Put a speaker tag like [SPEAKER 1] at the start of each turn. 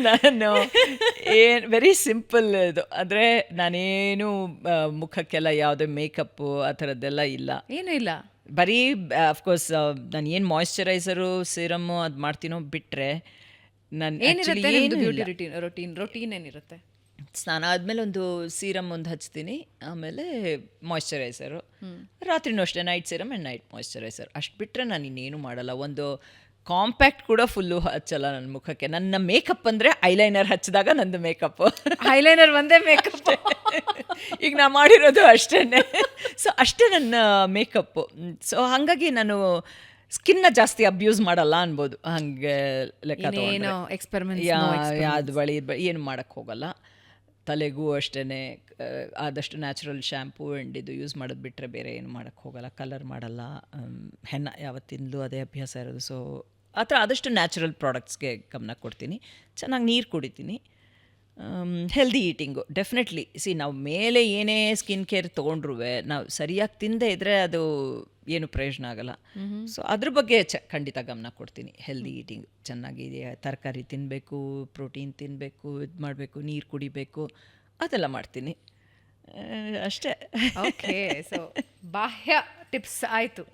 [SPEAKER 1] ನಾನು very simple ಇದು. ಅಂದರೆ ನಾನೇನು ಮುಖಕ್ಕೆಲ್ಲ ಯಾವುದೇ ಮೇಕಪ್ಪು ಆ ಥರದ್ದೆಲ್ಲ ಇಲ್ಲ,
[SPEAKER 2] ಏನೂ ಇಲ್ಲ.
[SPEAKER 1] ಬರೀ ಅಫ್ಕೋರ್ಸ್ ನಾನು ಏನು ಮಾಯ್ಶ್ಚರೈಸರು ಸಿರಮ್ಮು ಅದು ಮಾಡ್ತೀನೋ ಬಿಟ್ಟರೆ ನಾನು
[SPEAKER 2] ಏನಿರುತ್ತೆ
[SPEAKER 1] ಆ್ಯಕ್ಚುಲಿ
[SPEAKER 2] ನಿಮ್ದು
[SPEAKER 1] ಏನು
[SPEAKER 2] ಬ್ಯೂಟಿ
[SPEAKER 1] ಇಲ್ಲ.
[SPEAKER 2] ರೊಟೀನ್ ಏನಿರುತ್ತೆ?
[SPEAKER 1] ಸ್ನಾನ ಆದಮೇಲೆ ಒಂದು ಸೀರಮ್ ಒಂದು ಹಚ್ತೀನಿ, ಆಮೇಲೆ ಮಾಯ್ಶ್ಚರೈಸರು, ರಾತ್ರಿನೂ ಅಷ್ಟೇ night serum and night moisturiser. ಅಷ್ಟು ಬಿಟ್ಟರೆ ನಾನು ಇನ್ನೇನು ಮಾಡಲ್ಲ. ಒಂದು ಕಾಂಪ್ಯಾಕ್ಟ್ ಕೂಡ ಫುಲ್ಲು ಹಚ್ಚಲ್ಲ ನನ್ನ ಮುಖಕ್ಕೆ. ನನ್ನ ಮೇಕಪ್ ಅಂದರೆ ಐಲೈನರ್ ಹಚ್ಚಿದಾಗ ನಂದು ಮೇಕಪ್ಪು.
[SPEAKER 2] ಐಲೈನರ್ ಒಂದೇ ಮೇಕಪ್.
[SPEAKER 1] ಈಗ ನಾ ಮಾಡಿರೋದು ಅಷ್ಟೇ. ಸೊ ಅಷ್ಟೇ ನನ್ನ ಮೇಕಪ್ಪು. ಸೊ ಹಾಗಾಗಿ ನಾನು ಸ್ಕಿನ್ನ ಜಾಸ್ತಿ ಅಬ್ಯೂಸ್ ಮಾಡಲ್ಲ ಅನ್ಬೋದು, ಹಾಗೆ ಲೆಕ್ಕ
[SPEAKER 2] ಏನೋ ಎಕ್ಸ್ಪೆರಿಮೆಂಟ್ಸ್
[SPEAKER 1] ಯಾವ್ದು ಬಳಿ ಏನು ಮಾಡೋಕ್ಕೆ ಹೋಗಲ್ಲ. ತಲೆಗೂ ಅಷ್ಟೇ ಆದಷ್ಟು ನ್ಯಾಚುರಲ್ ಶ್ಯಾಂಪೂ ಆ್ಯಂಡ್ ಇದು ಯೂಸ್ ಮಾಡೋದು ಬಿಟ್ಟರೆ ಬೇರೆ ಏನು ಮಾಡೋಕ್ಕೆ ಹೋಗಲ್ಲ. ಕಲರ್ ಮಾಡಲ್ಲ, ಹೆನ್ನ ಯಾವತ್ತಿಂದಲೂ ಅದೇ ಅಭ್ಯಾಸ ಇರೋದು. ಸೊ ಆ ಥರ ಆದಷ್ಟು ನ್ಯಾಚುರಲ್ ಪ್ರಾಡಕ್ಟ್ಸ್ಗೆ ಗಮನ ಕೊಡ್ತೀನಿ. ಚೆನ್ನಾಗಿ ನೀರು ಕುಡಿತೀನಿ. Healthy eating definitely. ನಾವು ಮೇಲೆ ಏನೇ ಸ್ಕಿನ್ ಕೇರ್ ತೊಗೊಂಡ್ರೂ ನಾವು ಸರಿಯಾಗಿ ತಿಂದೇ ಇದ್ದರೆ ಅದು ಏನು ಪ್ರಯೋಜನ ಆಗಲ್ಲ. ಸೊ ಅದ್ರ ಬಗ್ಗೆ ಖಂಡಿತ ಗಮನ ಕೊಡ್ತೀನಿ. ಹೆಲ್ದಿ ಈಟಿಂಗ್ ಚೆನ್ನಾಗಿ ತರಕಾರಿ ತಿನ್ನಬೇಕು, ಪ್ರೋಟೀನ್ ತಿನ್ನಬೇಕು, ಇದು ಮಾಡಬೇಕು, ನೀರು ಕುಡಿಬೇಕು, ಅದೆಲ್ಲ ಮಾಡ್ತೀನಿ ಅಷ್ಟೇ.
[SPEAKER 2] ಓಕೆ. ಸೊ ಬಾಹ್ಯ ಟಿಪ್ಸ್ ಆಯಿತು.